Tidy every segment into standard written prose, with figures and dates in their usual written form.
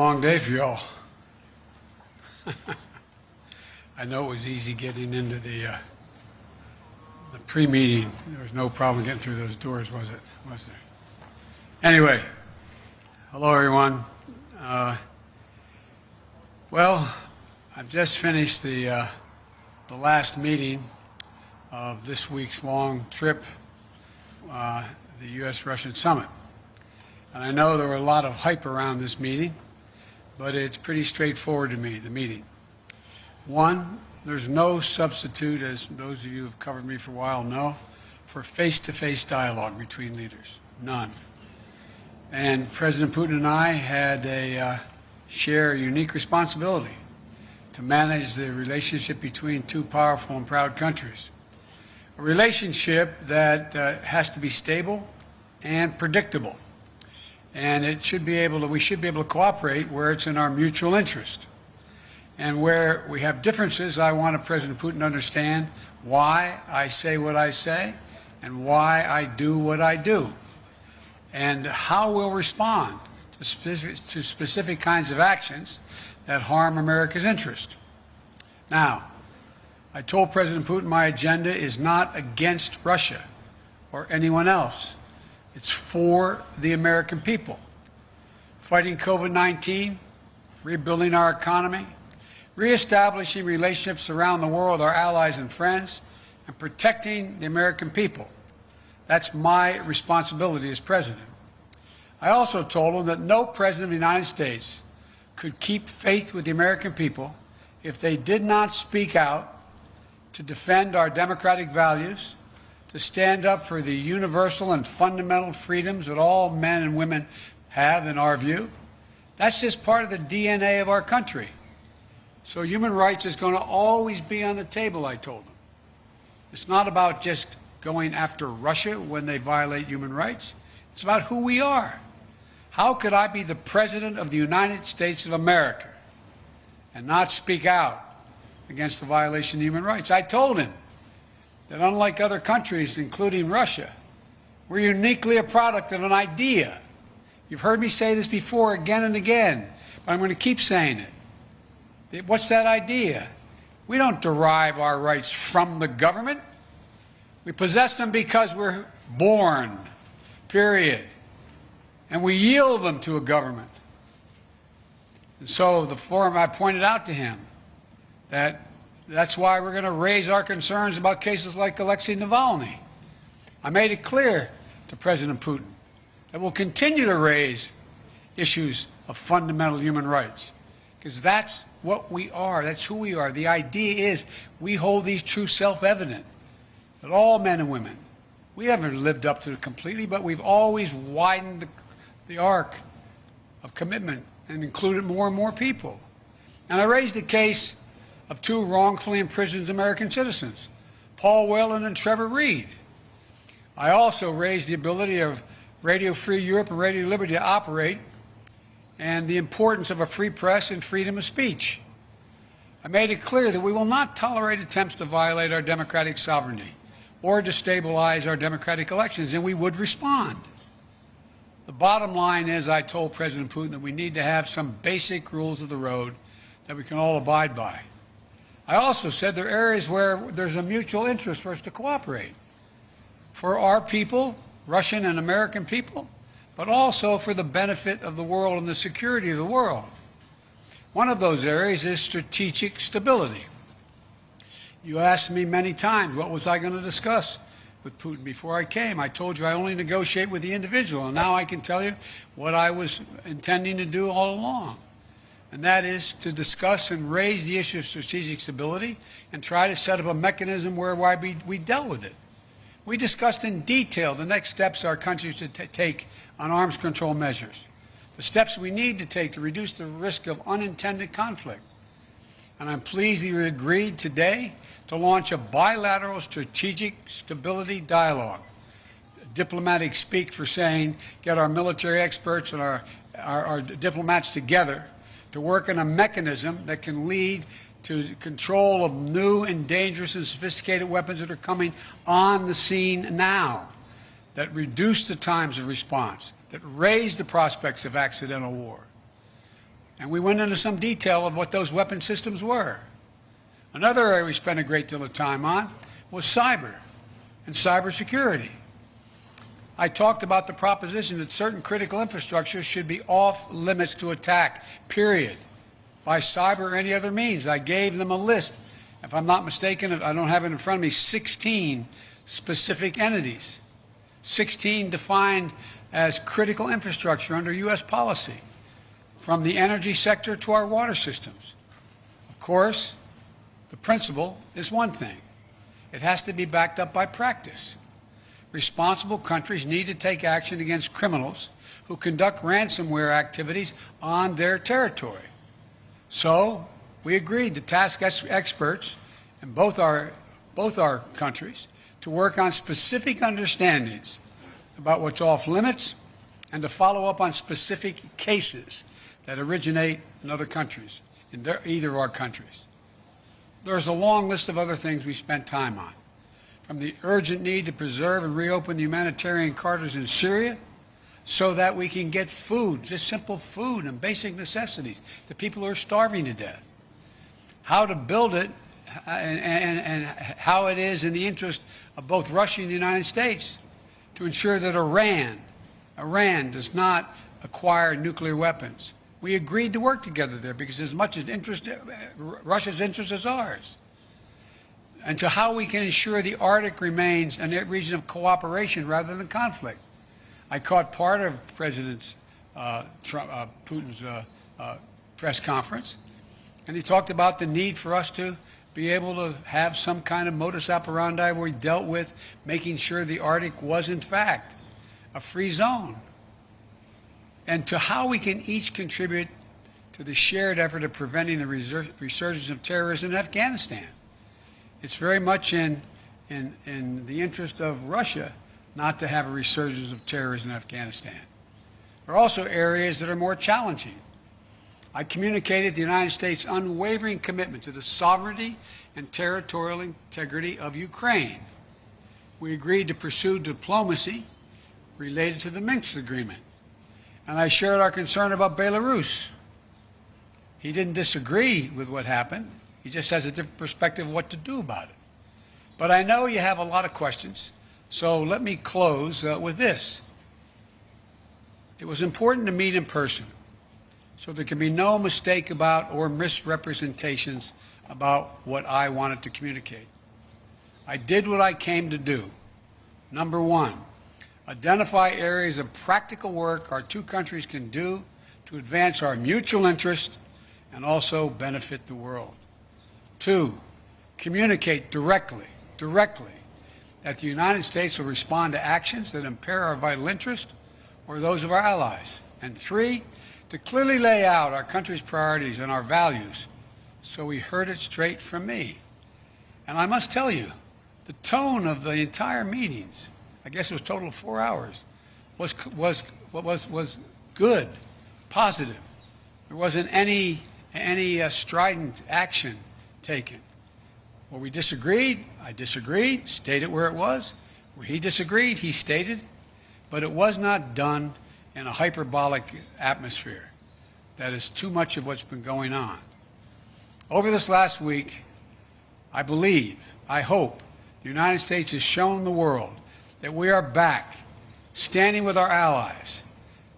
long day for y'all. I know it was easy getting into the pre-meeting. There was no problem getting through those doors, was it? Was there? Anyway, hello everyone. Well, I've just finished the last meeting of this week's long trip, the U.S.-Russian summit. And I know there were a lot of hype around this meeting, but it's pretty straightforward to me, the meeting. One, there's no substitute, as those of you who have covered me for a while know, for face-to-face dialogue between leaders. None. And President Putin and I had share a unique responsibility to manage the relationship between two powerful and proud countries. A relationship that has to be stable and predictable. And we should be able to cooperate where it's in our mutual interest. And where we have differences, I want President Putin to understand why I say what I say and why I do what I do, and how we'll respond to specific kinds of actions that harm America's interest. Now, I told President Putin my agenda is not against Russia or anyone else. It's for the American people. Fighting COVID-19, rebuilding our economy, reestablishing relationships around the world with our allies and friends, and protecting the American people. That's my responsibility as president. I also told him that no president of the United States could keep faith with the American people if they did not speak out to defend our democratic values, to stand up for the universal and fundamental freedoms that all men and women have, in our view. That's just part of the DNA of our country. So human rights is going to always be on the table, I told them. It's not about just going after Russia when they violate human rights. It's about who we are. How could I be the President of the United States of America and not speak out against the violation of human rights? I told him that unlike other countries, including Russia, we're uniquely a product of an idea. You've heard me say this before again and again, but I'm going to keep saying it. What's that idea? We don't derive our rights from the government. We possess them because we're born, period. And we yield them to a government. And so the forum, I pointed out to him that that's why we're going to raise our concerns about cases like Alexei Navalny. I made it clear to President Putin that we'll continue to raise issues of fundamental human rights, because that's what we are. That's who we are. The idea is we hold these truths self-evident, that all men and women, we haven't lived up to it completely, but we've always widened the arc of commitment and included more and more people. And I raised the case of two wrongfully imprisoned American citizens, Paul Whelan and Trevor Reed. I also raised the ability of Radio Free Europe and Radio Liberty to operate and the importance of a free press and freedom of speech. I made it clear that we will not tolerate attempts to violate our democratic sovereignty or destabilize our democratic elections, and we would respond. The bottom line is, I told President Putin that we need to have some basic rules of the road that we can all abide by. I also said there are areas where there's a mutual interest for us to cooperate. For our people, Russian and American people, but also for the benefit of the world and the security of the world. One of those areas is strategic stability. You asked me many times, what was I going to discuss with Putin before I came? I told you I only negotiate with the individual, and now I can tell you what I was intending to do all along. And that is to discuss and raise the issue of strategic stability and try to set up a mechanism whereby we dealt with it. We discussed in detail the next steps our country should take on arms control measures, the steps we need to take to reduce the risk of unintended conflict. And I'm pleased that you agreed today to launch a bilateral strategic stability dialogue. Diplomatic speak for saying, get our military experts and our diplomats together to work on a mechanism that can lead to control of new and dangerous and sophisticated weapons that are coming on the scene now, that reduce the times of response, that raise the prospects of accidental war. And we went into some detail of what those weapon systems were. Another area we spent a great deal of time on was cyber and cybersecurity. I talked about the proposition that certain critical infrastructure should be off limits to attack, period, by cyber or any other means. I gave them a list. If I'm not mistaken, I don't have it in front of me, 16 specific entities, 16 defined as critical infrastructure under U.S. policy, from the energy sector to our water systems. Of course, the principle is one thing. It has to be backed up by practice. Responsible countries need to take action against criminals who conduct ransomware activities on their territory. So we agreed to task experts in both our countries to work on specific understandings about what's off limits and to follow up on specific cases that originate in other countries, in either of our countries. There's a long list of other things we spent time on, from the urgent need to preserve and reopen the humanitarian corridors in Syria so that we can get food, just simple food and basic necessities, to people who are starving to death. How to build it and how it is in the interest of both Russia and the United States to ensure that Iran does not acquire nuclear weapons. We agreed to work together there because as much as Russia's interest is ours. And to how we can ensure the Arctic remains a region of cooperation rather than conflict. I caught part of President Putin's press conference, and he talked about the need for us to be able to have some kind of modus operandi where we dealt with making sure the Arctic was, in fact, a free zone. And to how we can each contribute to the shared effort of preventing the resurgence of terrorism in Afghanistan. It's very much in the interest of Russia not to have a resurgence of terrorism in Afghanistan. There are also areas that are more challenging. I communicated the United States' unwavering commitment to the sovereignty and territorial integrity of Ukraine. We agreed to pursue diplomacy related to the Minsk agreement. And I shared our concern about Belarus. He didn't disagree with what happened. He just has a different perspective of what to do about it. But I know you have a lot of questions, so let me close with this. It was important to meet in person, so there can be no mistake about or misrepresentations about what I wanted to communicate. I did what I came to do. Number one, identify areas of practical work our two countries can do to advance our mutual interest and also benefit the world. Two, communicate directly that the United States will respond to actions that impair our vital interest or those of our allies. And three, to clearly lay out our country's priorities and our values so we heard it straight from me. And I must tell you, the tone of the entire meetings, I guess it was a total of 4 hours, was good, positive. There wasn't any strident action taken. Where we disagreed, I disagreed, stated where it was. Where he disagreed, he stated. But it was not done in a hyperbolic atmosphere. That is too much of what's been going on. Over this last week, I believe, I hope, the United States has shown the world that we are back, standing with our allies.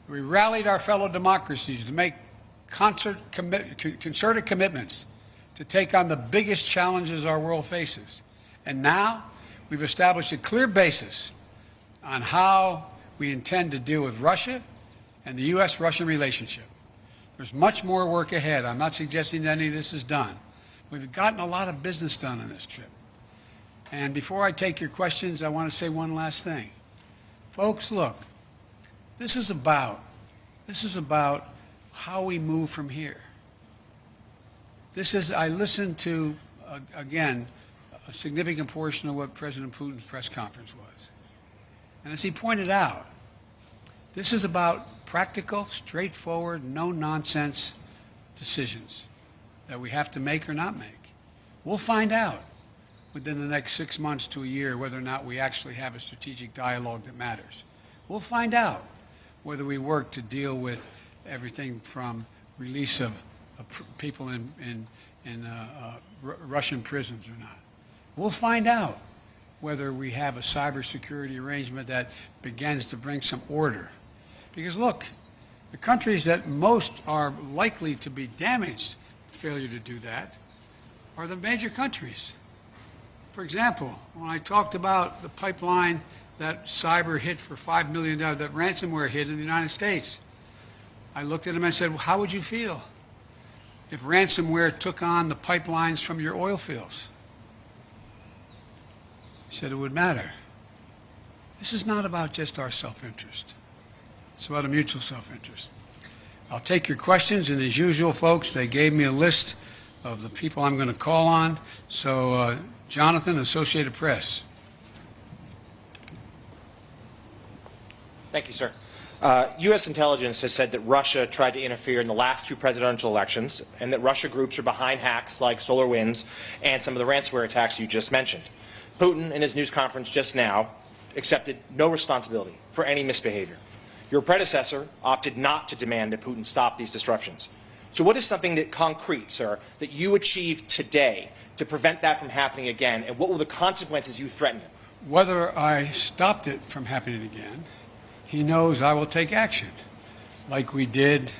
We rallied our fellow democracies to make concerted commitments to take on the biggest challenges our world faces. And now we've established a clear basis on how we intend to deal with Russia and the U.S.-Russian relationship. There's much more work ahead. I'm not suggesting that any of this is done. We've gotten a lot of business done on this trip. And before I take your questions, I want to say one last thing. Folks, look, this is about how we move from here. I listened to, again, a significant portion of what President Putin's press conference was. And as he pointed out, this is about practical, straightforward, no-nonsense decisions that we have to make or not make. We'll find out within the next 6 months to a year whether or not we actually have a strategic dialogue that matters. We'll find out whether we work to deal with everything from release of people in Russian prisons or not. We'll find out whether we have a cybersecurity arrangement that begins to bring some order. Because look, the countries that most are likely to be damaged, failure to do that, are the major countries. For example, when I talked about the pipeline that cyber hit for $5 million, that ransomware hit in the United States, I looked at him and I said, well, how would you feel if ransomware took on the pipelines from your oil fields? He said it would matter. This is not about just our self-interest. It's about a mutual self-interest. I'll take your questions, and as usual, folks, they gave me a list of the people I'm going to call on. So, Jonathan, Associated Press. Thank you, sir. U.S. intelligence has said that Russia tried to interfere in the last 2 presidential elections, and that Russia groups are behind hacks like SolarWinds and some of the ransomware attacks you just mentioned. Putin, in his news conference just now, accepted no responsibility for any misbehavior. Your predecessor opted not to demand that Putin stop these disruptions. So what is something that concrete, sir, that you achieved today to prevent that from happening again, and what will the consequences you threaten? Whether I stopped it from happening again, he knows I will take action, like we did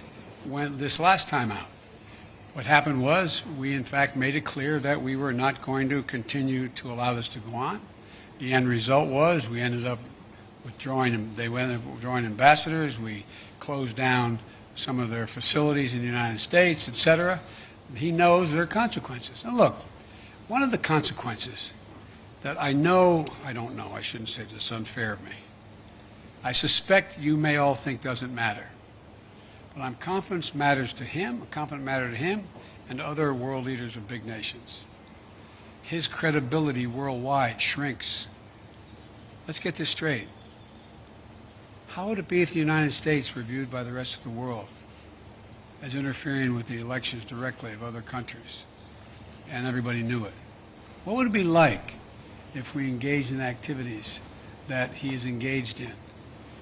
when this last time out. What happened was we, in fact, made it clear that we were not going to continue to allow this to go on. The end result was we ended up withdrawing, they went withdrawing ambassadors, we closed down some of their facilities in the United States, etc. He knows there are consequences. And look, one of the consequences that I don't know, I shouldn't say this, is unfair of me. I suspect you may all think doesn't matter. But I'm confident matters to him, I'm confident matter to him and to other world leaders of big nations. His credibility worldwide shrinks. Let's get this straight. How would it be if the United States were viewed by the rest of the world as interfering with the elections directly of other countries and everybody knew it? What would it be like if we engaged in activities that he is engaged in?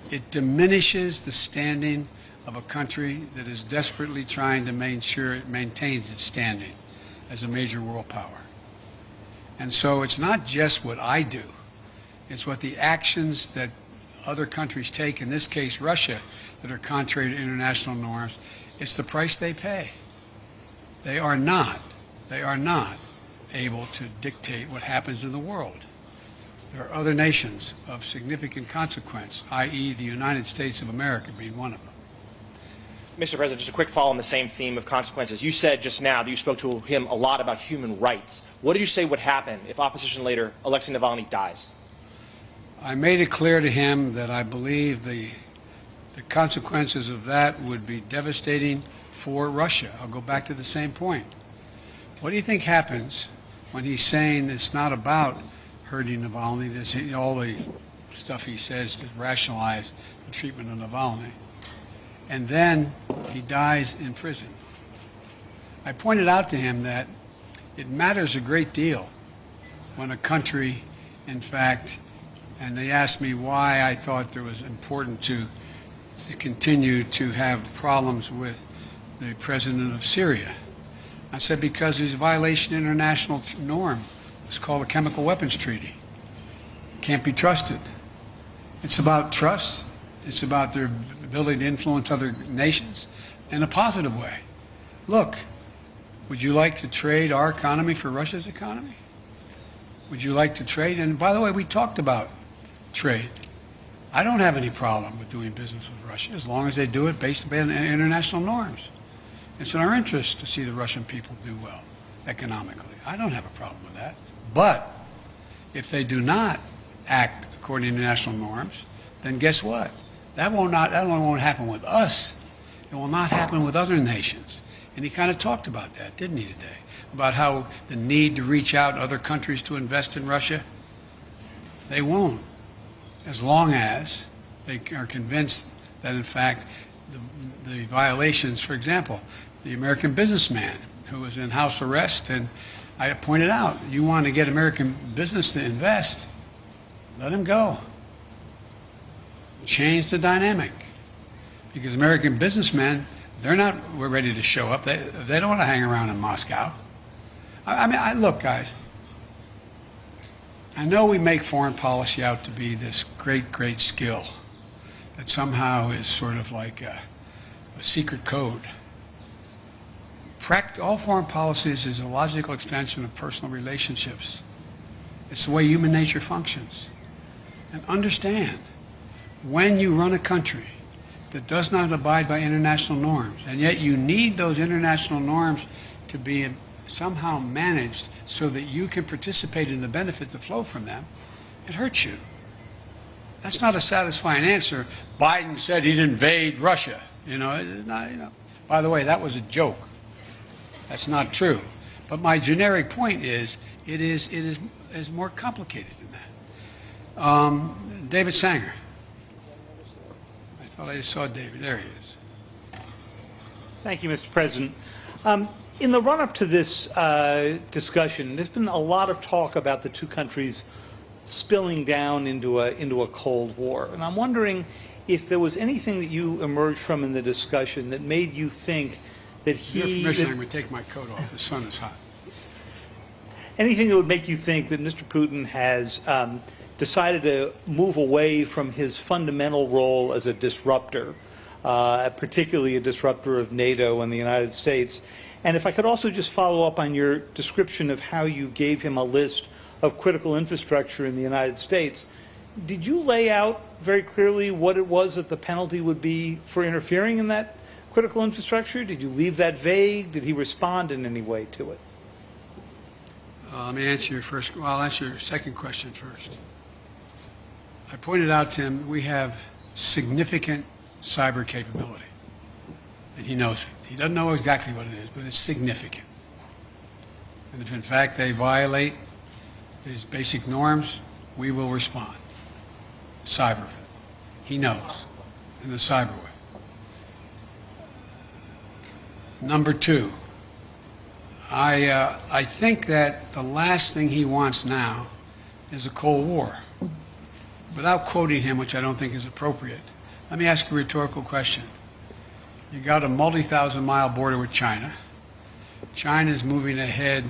It diminishes the standing of a country that is desperately trying to make sure it maintains its standing as a major world power. And so it's not just what I do, it's what the actions that other countries take, in this case Russia, that are contrary to international norms. It's the price they pay. They are not able to dictate what happens in the world. There are other nations of significant consequence, i.e. the United States of America being one of them. Mr. President, just a quick follow on the same theme of consequences. You said just now that you spoke to him a lot about human rights. What did you say would happen if opposition leader Alexei Navalny dies? I made it clear to him that I believe the consequences of that would be devastating for Russia. I'll go back to the same point. What do you think happens when he's saying it's not about hurting Navalny, all the stuff he says to rationalize the treatment of Navalny, and then he dies in prison? I pointed out to him that it matters a great deal when a country, in fact, and they asked me why I thought it was important to continue to have problems with the president of Syria. I said because there's a violation of international norm. It's called the Chemical Weapons Treaty. It can't be trusted. It's about trust. It's about their ability to influence other nations in a positive way. Look, would you like to trade our economy for Russia's economy? Would you like to trade? And by the way, we talked about trade. I don't have any problem with doing business with Russia as long as they do it based on international norms. It's in our interest to see the Russian people do well economically. I don't have a problem with that. But if they do not act according to international norms, then guess what? That only won't happen with us. It will not happen with other nations. And he kind of talked about that, didn't he, today? About how the need to reach out to other countries to invest in Russia. They won't, as long as they are convinced that, in fact, the violations, for example, the American businessman who was in house arrest, and I pointed out, you want to get American business to invest, let him go. Change the dynamic. Because American businessmen We're ready to show up. They don't want to hang around in Moscow. Look, guys, I know we make foreign policy out to be this great, great skill that somehow is sort of like a secret code. All foreign policies is a logical extension of personal relationships. It's the way human nature functions. And understand, when you run a country that does not abide by international norms, and yet you need those international norms to be somehow managed so that you can participate in the benefits that flow from them, it hurts you. That's not a satisfying answer. Biden said he'd invade Russia. It's not, By the way, that was a joke. That's not true. But my generic point is, it is more complicated than that. David Sanger. I thought I just saw David. There he is. Thank you, Mr. President. In the run-up to this discussion, there's been a lot of talk about the two countries spilling down into a Cold War. And I'm wondering if there was anything that you emerged from in the discussion that made you think that With your permission, I'm going to take my coat off. The sun is hot. Anything that would make you think that Mr. Putin has decided to move away from his fundamental role as a disruptor, particularly a disruptor of NATO and the United States. And if I could also just follow up on your description of how you gave him a list of critical infrastructure in the United States, did you lay out very clearly what it was that the penalty would be for interfering in that critical infrastructure? Did you leave that vague? Did he respond in any way to it? Let me answer your first. Well, I'll answer your second question first. I pointed out to him we have significant cyber capability, and he knows it. He doesn't know exactly what it is, but it's significant. And if in fact they violate these basic norms, we will respond. Cyber. He knows, in the cyber way. Number two, I think that the last thing he wants now is a Cold War. Without quoting him, which I don't think is appropriate, let me ask you a rhetorical question. You got a multi-thousand-mile border with China. China is moving ahead,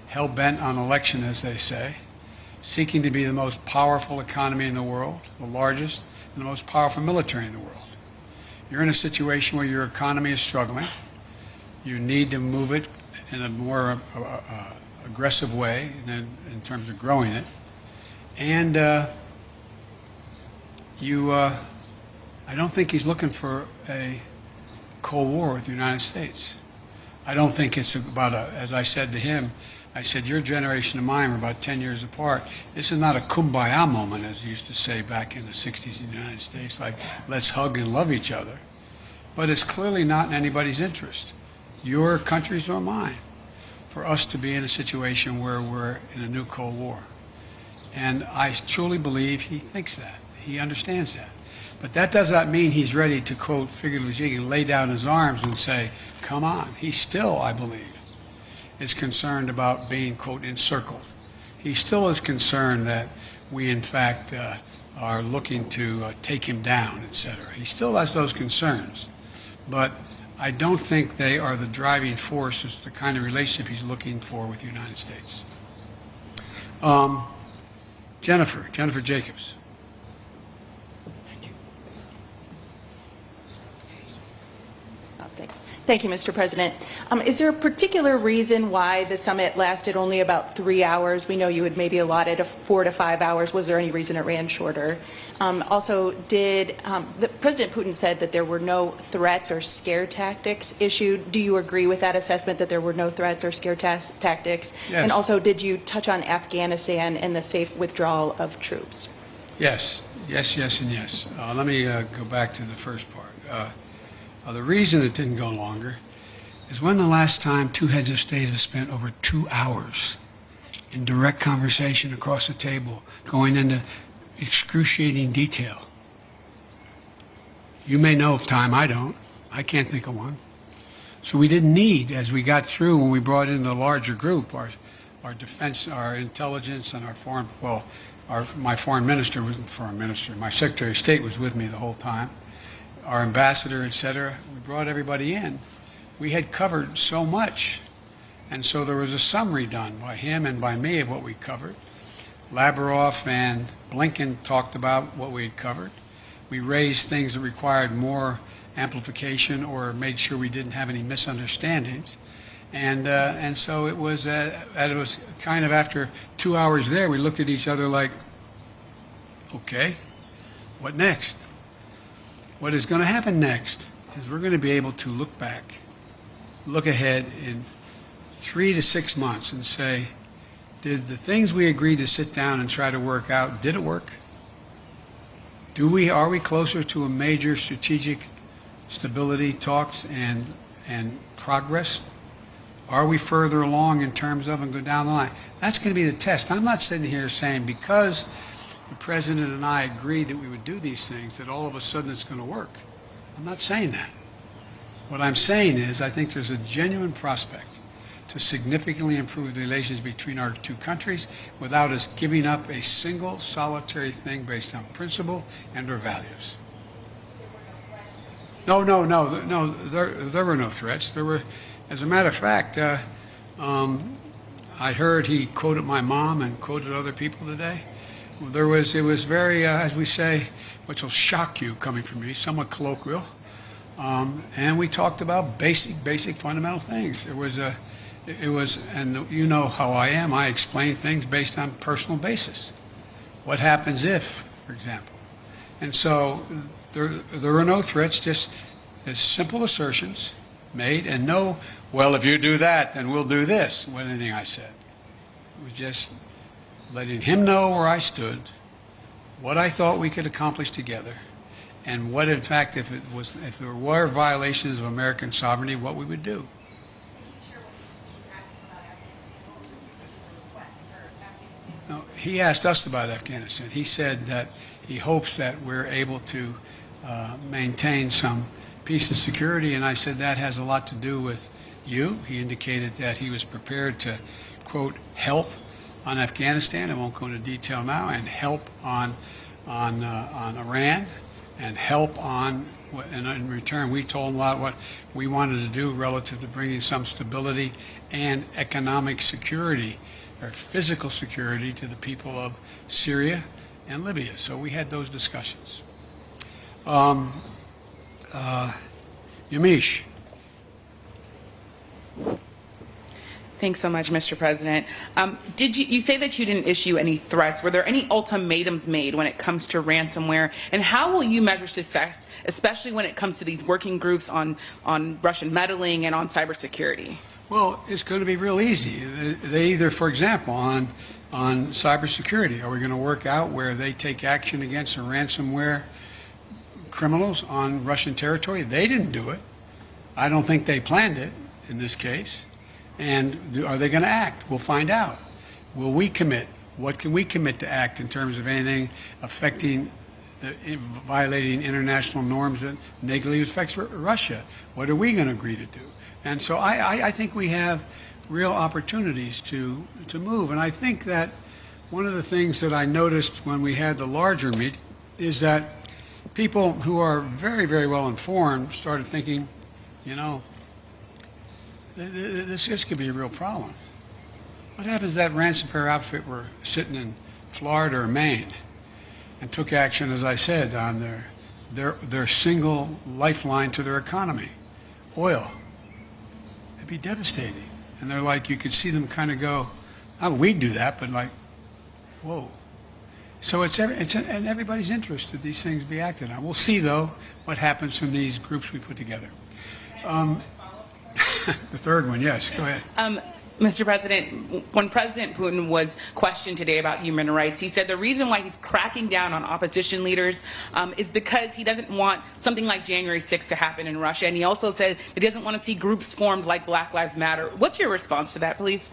hell-bent on election, as they say, seeking to be the most powerful economy in the world, the largest, and the most powerful military in the world. You're in a situation where your economy is struggling. You need to move it in a more aggressive way than in terms of growing it. And I don't think he's looking for a Cold War with the United States. I don't think it's about as I said to him, I said, your generation and mine are about 10 years apart. This is not a kumbaya moment, as they used to say back in the 60s in the United States, like, let's hug and love each other. But it's clearly not in anybody's interest, your country's or mine, for us to be in a situation where we're in a new Cold War. And I truly believe he thinks that. He understands that. But that does not mean he's ready to, quote, figuratively speaking, lay down his arms and say, come on. He still, I believe, is concerned about being, quote, encircled. He still is concerned that we, in fact, are looking to take him down, etc. He still has those concerns. But I don't think they are the driving force as the kind of relationship he's looking for with the United States. Jennifer Jacobs. Thank you, Mr. President. Is there a particular reason why the summit lasted only about 3 hours? We know you had maybe allotted 4 to 5 hours. Was there any reason it ran shorter? Also, President Putin said that there were no threats or scare tactics issued. Do you agree with that assessment, that there were no threats or scare tactics? Yes. And also, did you touch on Afghanistan and the safe withdrawal of troops? Yes, and yes. Let me go back to the first part. The reason it didn't go longer is when the last time two heads of state have spent over 2 hours in direct conversation across the table, going into excruciating detail. You may know of time, I don't. I can't think of one. So we didn't need, as we got through when we brought in the larger group, our defense, our intelligence, and our foreign, my foreign minister wasn't foreign minister, my Secretary of State was with me the whole time. our ambassador, etc. We brought everybody in. We had covered so much. And so there was a summary done by him and by me of what we covered. Lavrov and Blinken talked about what we had covered. We raised things that required more amplification or made sure we didn't have any misunderstandings. And so it was kind of after 2 hours there, we looked at each other like, okay, what next? What is going to happen next is we're going to be able to look back, look ahead in 3 to 6 months and say, did the things we agreed to sit down and try to work out, did it work? Are we closer to a major strategic stability talks and progress? Are we further along in terms of and go down the line? That's going to be the test. I'm not sitting here saying because the President and I agreed that we would do these things that all of a sudden it's going to work. I'm not saying that. What I'm saying is I think there's a genuine prospect to significantly improve the relations between our two countries without us giving up a single solitary thing based on principle and our values. No, there were no threats. There were, as a matter of fact, I heard he quoted my mom and quoted other people today. It was very, as we say, which will shock you coming from me, somewhat colloquial. And we talked about basic fundamental things. And you know how I am. I explain things based on personal basis. What happens if, for example? And so there were no threats, just as simple assertions made, and no, well, if you do that, then we'll do this, with anything I said. It was just letting him know where I stood, what I thought we could accomplish together, and what, in fact, if there were violations of American sovereignty, what we would do. No, he asked us about Afghanistan. He said that he hopes that we're able to maintain some peace and security, and I said that has a lot to do with you. He indicated that he was prepared to, quote, help on Afghanistan. I won't go into detail now, and help on Iran, and help on, and in return we told him a lot what we wanted to do relative to bringing some stability and economic security or physical security to the people of Syria and Libya. So we had those discussions. Yamiche. Thanks so much, Mr. President. You say that you didn't issue any threats? Were there any ultimatums made when it comes to ransomware? And how will you measure success, especially when it comes to these working groups on Russian meddling and on cybersecurity? Well, it's going to be real easy. They either, for example, on cybersecurity, are we going to work out where they take action against the ransomware criminals on Russian territory? They didn't do it. I don't think they planned it in this case. And are they going to act? We'll find out. Will we commit? What can we commit to act in terms of anything affecting, violating international norms that negatively affects Russia? What are we going to agree to do? And so I think we have real opportunities to move. And I think that one of the things that I noticed when we had the larger meeting is that people who are very, very well informed started thinking, you know, this could be a real problem. What happens if that ransomware outfit were sitting in Florida or Maine and took action, as I said, on their single lifeline to their economy, oil? It'd be devastating. And they're like, you could see them kind of go, oh, we'd do that, but like, whoa. So it's in everybody's interest that these things be acted on. We'll see, though, what happens from these groups we put together. The third one, yes, go ahead. Mr. President, when President Putin was questioned today about human rights, he said the reason why he's cracking down on opposition leaders is because he doesn't want something like January 6th to happen in Russia. And he also said that he doesn't want to see groups formed like Black Lives Matter. What's your response to that, please?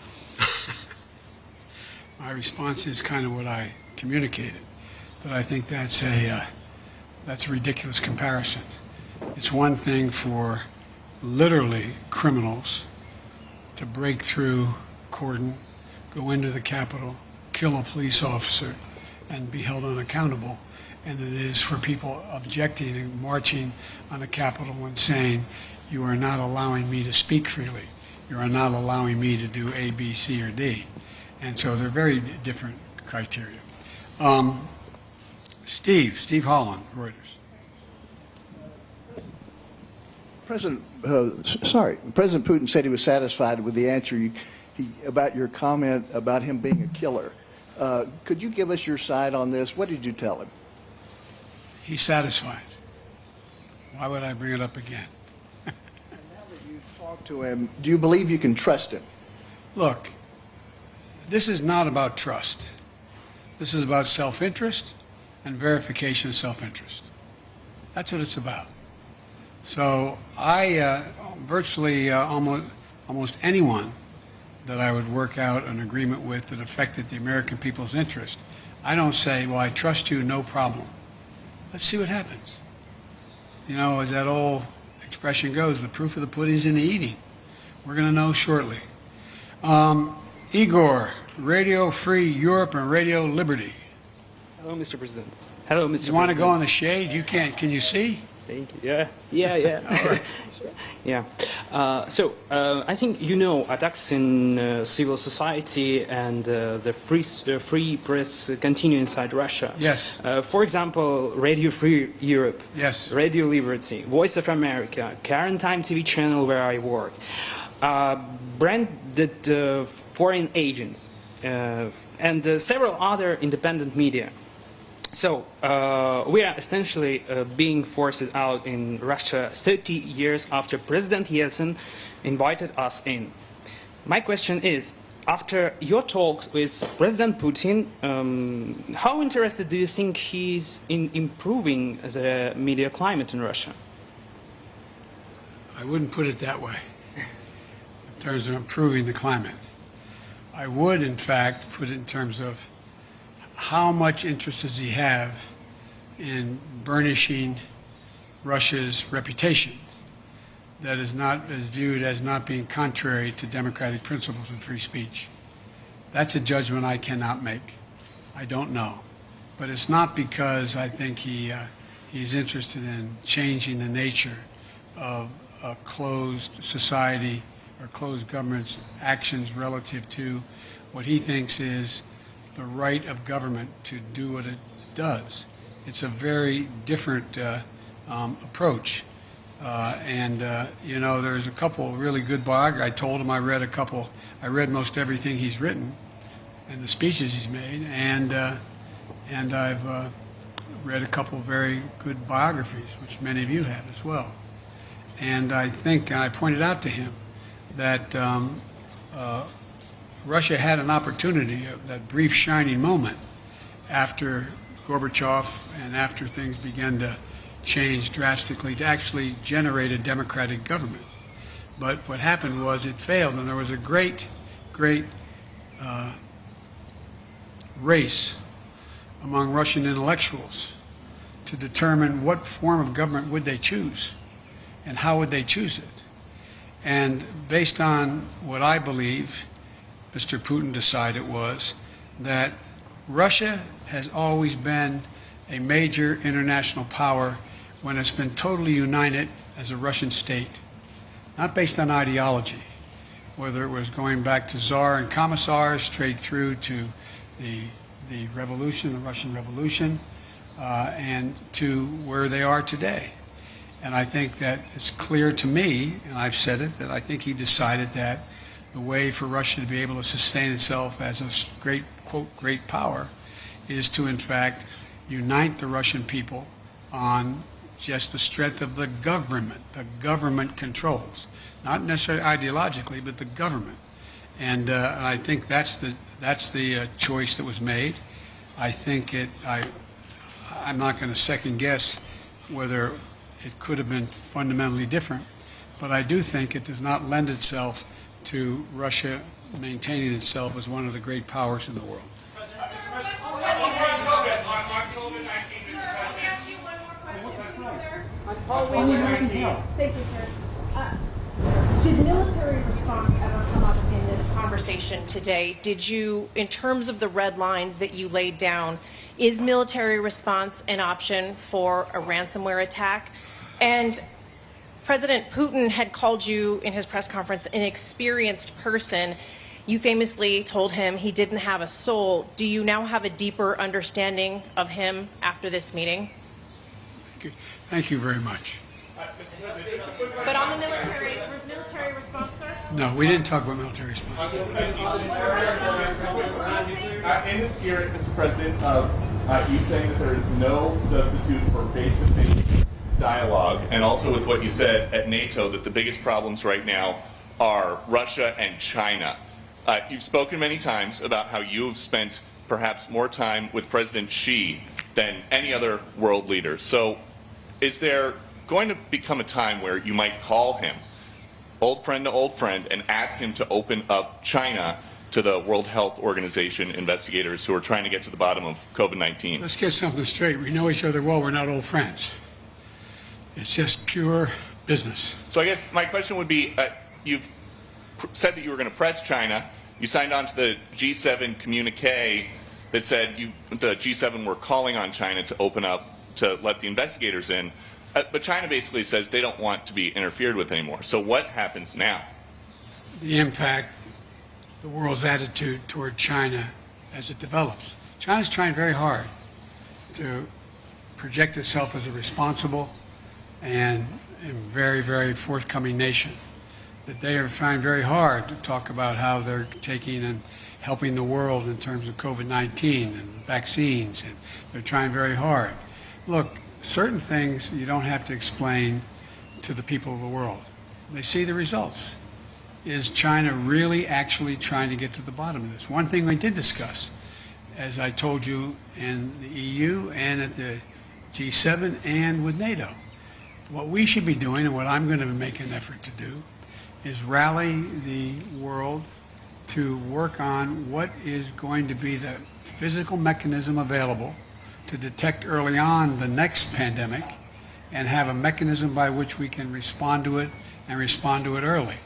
My response is kind of what I communicated, that I think that's a ridiculous comparison. It's one thing for literally criminals to break through cordon, go into the Capitol, kill a police officer, and be held unaccountable. and it is for people objecting and marching on the Capitol and saying, you are not allowing me to speak freely. You are not allowing me to do A, B, C, or D. And so they're very different criteria. Steve Holland, Reuters. President Putin said he was satisfied with the answer about your comment about him being a killer. Could you give us your side on this? What did you tell him? He's satisfied. Why would I bring it up again? And now that you've talked to him, do you believe you can trust him? Look, this is not about trust. This is about self-interest and verification of self-interest. That's what it's about. So I virtually almost anyone that I would work out an agreement with that affected the American people's interest, I don't say, well, I trust you, no problem. Let's see what happens. You know, as that old expression goes, the proof of the pudding's in the eating. We're going to know shortly. Igor, Radio Free Europe and Radio Liberty. Hello, Mr. President. Hello, Mr. President. You want to go in the shade? You can't. Can you see? Thank you. Yeah. All right. Yeah. I think you know attacks in civil society and the free press continue inside Russia. Yes. For example, Radio Free Europe. Yes. Radio Liberty, Voice of America, Current Time TV channel where I work, branded foreign agents, and several other independent media. So we are essentially being forced out in Russia 30 years after President Yeltsin invited us in. My question is, after your talks with President Putin, how interested do you think he is in improving the media climate in Russia? I wouldn't put it that way, in terms of improving the climate. I would, in fact, put it in terms of how much interest does he have in burnishing Russia's reputation that is viewed as not being contrary to democratic principles and free speech. That's a judgment I cannot make. I don't know. But it's not because I think he's interested in changing the nature of a closed society or closed government's actions relative to what he thinks is the right of government to do what it does. It's a very different approach. You know, there's a couple of really good biographies. I told him I read most everything he's written and the speeches he's made, and I've read a couple of very good biographies, which many of you have as well. And I think, and I pointed out to him that Russia had an opportunity, that brief shining moment after Gorbachev and after things began to change drastically, to actually generate a democratic government. But what happened was it failed, and there was a great race among Russian intellectuals to determine what form of government would they choose and how would they choose it. And based on what I believe Mr. Putin decided was that Russia has always been a major international power when it's been totally united as a Russian state, not based on ideology, whether it was going back to Tsar and commissars straight through to the revolution, the Russian Revolution, and to where they are today. And I think that it's clear to me, and I've said it, that I think he decided that the way for Russia to be able to sustain itself as a great, quote, great power is to, in fact, unite the Russian people on just the strength of the government. The government controls, not necessarily ideologically, but the government. And I think that's the choice that was made. I think I'm not going to second guess whether it could have been fundamentally different, but I do think it does not lend itself to Russia maintaining itself as one of the great powers in the world. Thank you, sir. Did military response ever come up in this conversation today? Did you, in terms of the red lines that you laid down, is military response an option for a ransomware attack? And President Putin had called you in his press conference an experienced person. You famously told him he didn't have a soul. Do you now have a deeper understanding of him after this meeting? Thank you very much. But on the military response, sir? No, we didn't talk about military response. In the spirit, Mr. President, of you saying that there is no substitute for face-to-face dialogue, and also with what you said at NATO, that the biggest problems right now are Russia and China. You've spoken many times about how you have spent perhaps more time with President Xi than any other world leader. So is there going to become a time where you might call him, old friend to old friend, and ask him to open up China to the World Health Organization investigators who are trying to get to the bottom of COVID-19? Let's get something straight. We know each other well. We're not old friends. It's just pure business. So I guess my question would be, you've said that you were going to press China. You signed on to the G7 communique that said the G7 were calling on China to open up to let the investigators in. But China basically says they don't want to be interfered with anymore. So what happens now? The impact, the world's attitude toward China as it develops. China's trying very hard to project itself as a responsible and very, very forthcoming nation. That they are trying very hard to talk about how they're taking and helping the world in terms of COVID-19 and vaccines, and they're trying very hard. Look, certain things you don't have to explain to the people of the world. They see the results. Is China really actually trying to get to the bottom of this? One thing we did discuss, as I told you, in the EU and at the G7 and with NATO, what we should be doing, and what I'm going to make an effort to do, is rally the world to work on what is going to be the physical mechanism available to detect early on the next pandemic and have a mechanism by which we can respond to it and respond to it early.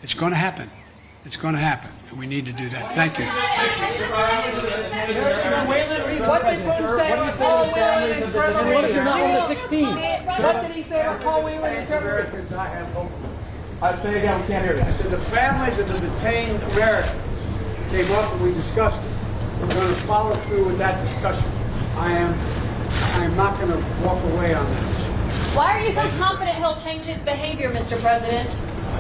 It's going to happen. It's going to happen, and we need to do that. Thank you. What did Putin say about Paul Whelan and Trevor Reed? What if you're not on the 16? What did he say about Paul Whelan and Trevor Reed? Because I have hope. I say again, we can't hear you. I said the families of the detained Americans came up and we discussed it. We're going to follow through with that discussion. I am not going to walk away on that. Why are you so confident he'll change his behavior, Mr. President?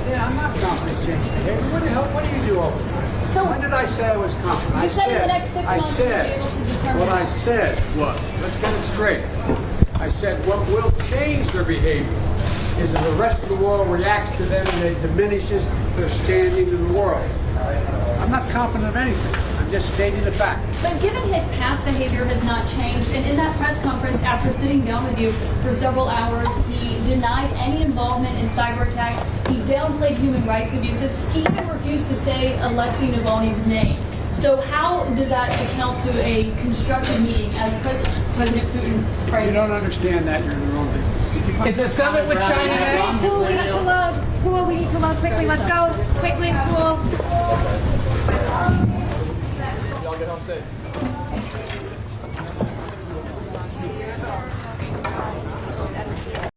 Yeah, I'm not confident changing behavior. What do you do all the time? So when did I say I was confident? You said in the next 6 months you'll be able to determine. What I said was, let's get it straight. I said what will change their behavior is that the rest of the world reacts to them and it diminishes their standing in the world. I'm not confident of anything. I'm just stating the fact. But given his past behavior has not changed, and in that press conference after sitting down with you for several hours, he denied any involvement in cyber attacks, he downplayed human rights abuses, he even refused to say Alexei Navalny's name. So how does that account to a constructive meeting as President Putin framed? You don't understand that. You're in your own business. Is the summit with China next? Cool, we need to load. Cool, we need to load quickly. Let's go. Quickly, cool. Y'all get home safe.